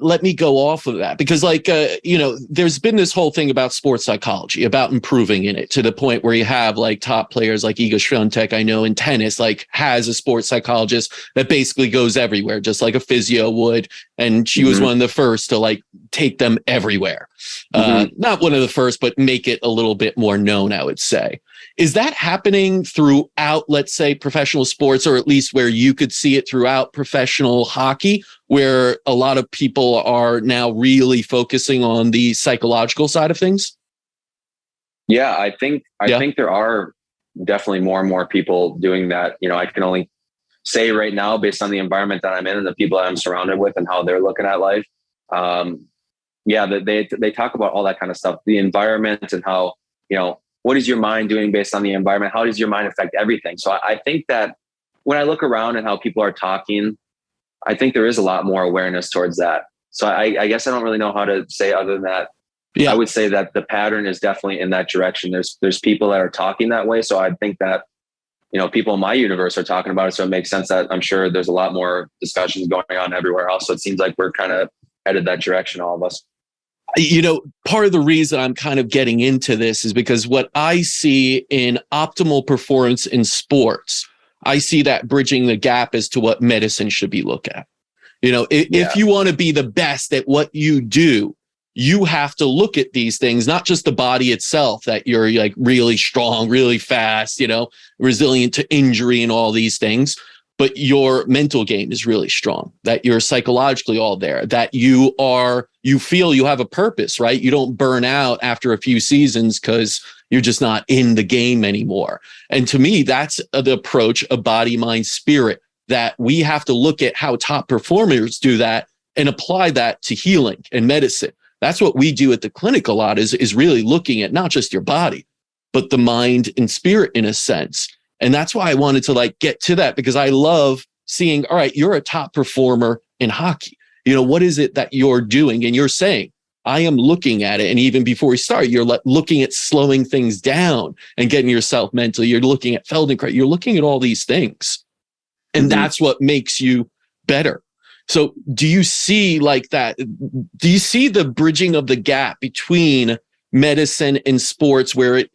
let me go off of that because there's been this whole thing about sports psychology, about improving in it to the point where you have like top players like Iga Swiatek, I know in tennis, like has a sports psychologist that basically goes everywhere, just like a physio would. And she was one of the first to like take them everywhere. Not one of the first, but make it a little bit more known, I would say. Is that happening throughout, let's say, professional sports, or at least where you could see it throughout professional hockey, where a lot of people are now really focusing on the psychological side of things? Yeah, I think there are definitely more and more people doing that. You know, I can only say right now, based on the environment that I'm in and the people that I'm surrounded with and how they're looking at life. They talk about all that kind of stuff, the environment and how, you know, what is your mind doing based on the environment? How does your mind affect everything? So I think that when I look around and how people are talking, I think there is a lot more awareness towards that. So I guess I don't really know how to say other than that. Yeah. I would say that the pattern is definitely in that direction. There's people that are talking that way. So I think that, you know, people in my universe are talking about it. So it makes sense that I'm sure there's a lot more discussions going on everywhere else. So it seems like we're kind of headed that direction, all of us. You know, part of the reason I'm kind of getting into this is because what I see in optimal performance in sports, I see that bridging the gap as to what medicine should be looked at. You know, if you want to be the best at what you do, you have to look at these things, not just the body itself, that you're like really strong, really fast, you know, resilient to injury and all these things, but your mental game is really strong, that you're psychologically all there, that you feel you have a purpose, right? You don't burn out after a few seasons because you're just not in the game anymore. And to me, that's the approach of body, mind, spirit, that we have to look at how top performers do that and apply that to healing and medicine. That's what we do at the clinic a lot, is really looking at not just your body, but the mind and spirit in a sense. And that's why I wanted to like get to that, because I love seeing, all right, you're a top performer in hockey. You know, what is it that you're doing? And you're saying, I am looking at it. And even before we start, you're looking at slowing things down and getting yourself mentally. You're looking at Feldenkrais. You're looking at all these things. And that's what makes you better. So do you see like that? Do you see the bridging of the gap between medicine and sports where it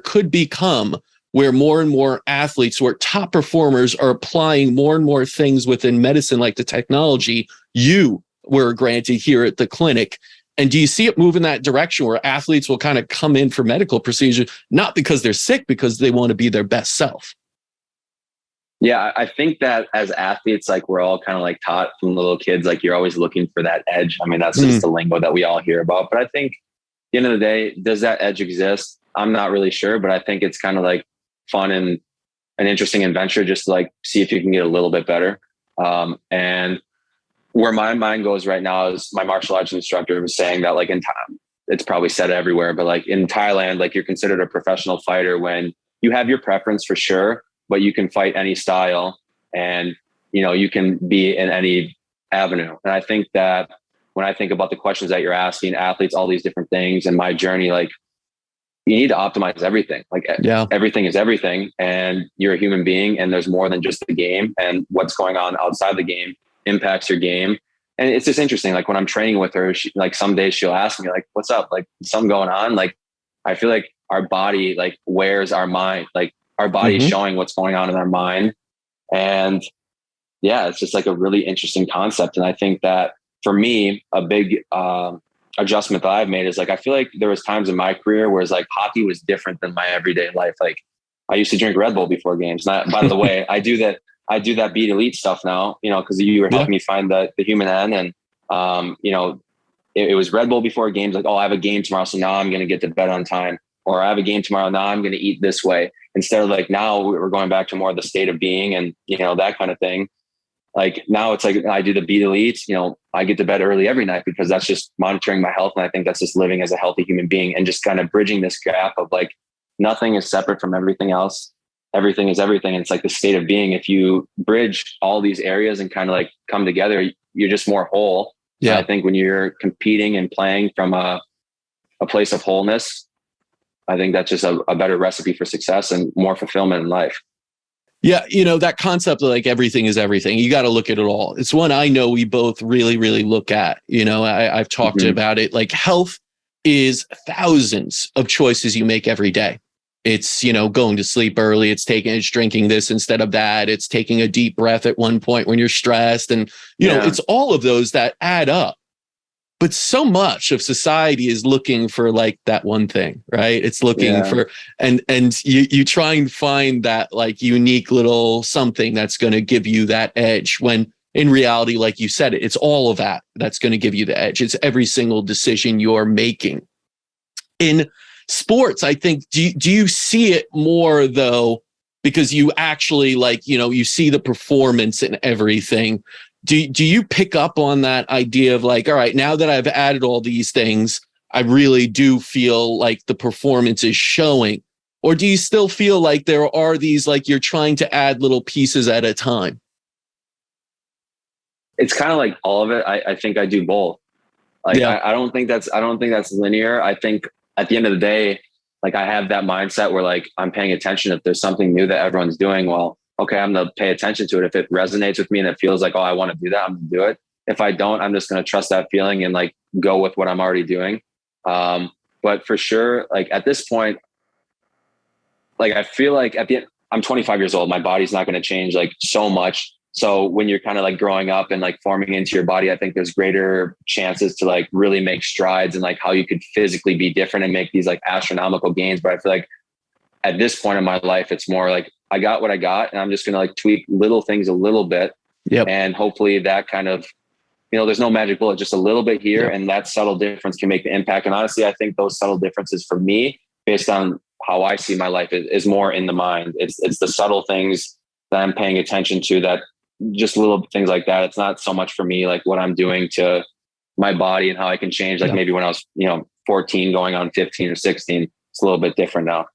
could become where more and more athletes, where top performers are applying more and more things within medicine, like the technology you were granted here at the clinic? And do you see it move in that direction where athletes will kind of come in for medical procedures, not because they're sick, because they want to be their best self? Yeah, I think that as athletes, like we're all kind of like taught from little kids, like you're always looking for that edge. I mean, that's just the lingo that we all hear about. But I think at the end of the day, does that edge exist? I'm not really sure, but I think it's kind of like fun and an interesting adventure, just to like see if you can get a little bit better. And where my mind goes right now is my martial arts instructor was saying that like in time, it's probably said everywhere, but like in Thailand, like you're considered a professional fighter when you have your preference for sure, but you can fight any style and, you know, you can be in any avenue. And I think that when I think about the questions that you're asking athletes, all these different things and my journey, like you need to optimize everything. Like everything is everything, and you're a human being and there's more than just the game, and what's going on outside the game impacts your game. And it's just interesting. Like when I'm training with her, like some days she'll ask me like, what's up? Like something going on? Like, I feel like our body like wears our mind, like our body is showing what's going on in our mind. And yeah, it's just like a really interesting concept. And I think that for me, a big adjustment that I've made is like, I feel like there was times in my career where it's like hockey was different than my everyday life. Like I used to drink Red Bull before games. By the way, I do that Beat Elite stuff now, you know, cause you were helping me find the human end. And, you know, it was Red Bull before games. Like, oh, I have a game tomorrow, so now I'm going to get to bed on time. Or I have a game tomorrow, now I'm going to eat this way. Instead of like, now we're going back to more of the state of being and, you know, that kind of thing. Like now it's like I do the Beat Elite, you know, I get to bed early every night because that's just monitoring my health. And I think that's just living as a healthy human being and just kind of bridging this gap of like, nothing is separate from everything else. Everything is everything. And it's like the state of being. If you bridge all these areas and kind of like come together, you're just more whole. Yeah. And I think when you're competing and playing from a place of wholeness, I think that's just a better recipe for success and more fulfillment in life. Yeah, that concept of like everything is everything. You got to look at it all. It's one I know we both really, really look at. I've talked about it. Like health is thousands of choices you make every day. It's, going to sleep early. It's drinking this instead of that. It's taking a deep breath at one point when you're stressed. And, it's all of those that add up. But so much of society is looking for like that one thing, right? It's looking for, and you try and find that like unique little something that's going to give you that edge, when in reality, like you said, it's all of that that's going to give you the edge. It's every single decision you're making. In sports, I think, do you see it more though, because you actually like, you see the performance and everything. Do you pick up on that idea of like, all right, now that I've added all these things, I really do feel like the performance is showing? Or do you still feel like there are these, like you're trying to add little pieces at a time? It's kind of like all of it. I think I do both. Like, I don't think that's linear. I think at the end of the day, like I have that mindset where like I'm paying attention. If there's something new that everyone's doing, well, okay, I'm going to pay attention to it. If it resonates with me and it feels like, oh, I want to do that, I'm going to do it. If I don't, I'm just going to trust that feeling and like go with what I'm already doing. But for sure, like at this point, like I feel like at the end, I'm 25 years old. My body's not going to change like so much. So when you're kind of like growing up and like forming into your body, I think there's greater chances to like really make strides and like how you could physically be different and make these like astronomical gains. But I feel like at this point in my life, it's more like I got what I got and I'm just going to like tweak little things a little bit. And hopefully that kind of, there's no magic bullet, just a little bit here. And that subtle difference can make the impact. And honestly, I think those subtle differences for me, based on how I see my life, is more in the mind. It's the subtle things that I'm paying attention to, that just little things like that. It's not so much for me, like what I'm doing to my body and how I can change. Like maybe when I was, 14 going on 15 or 16, it's a little bit different now.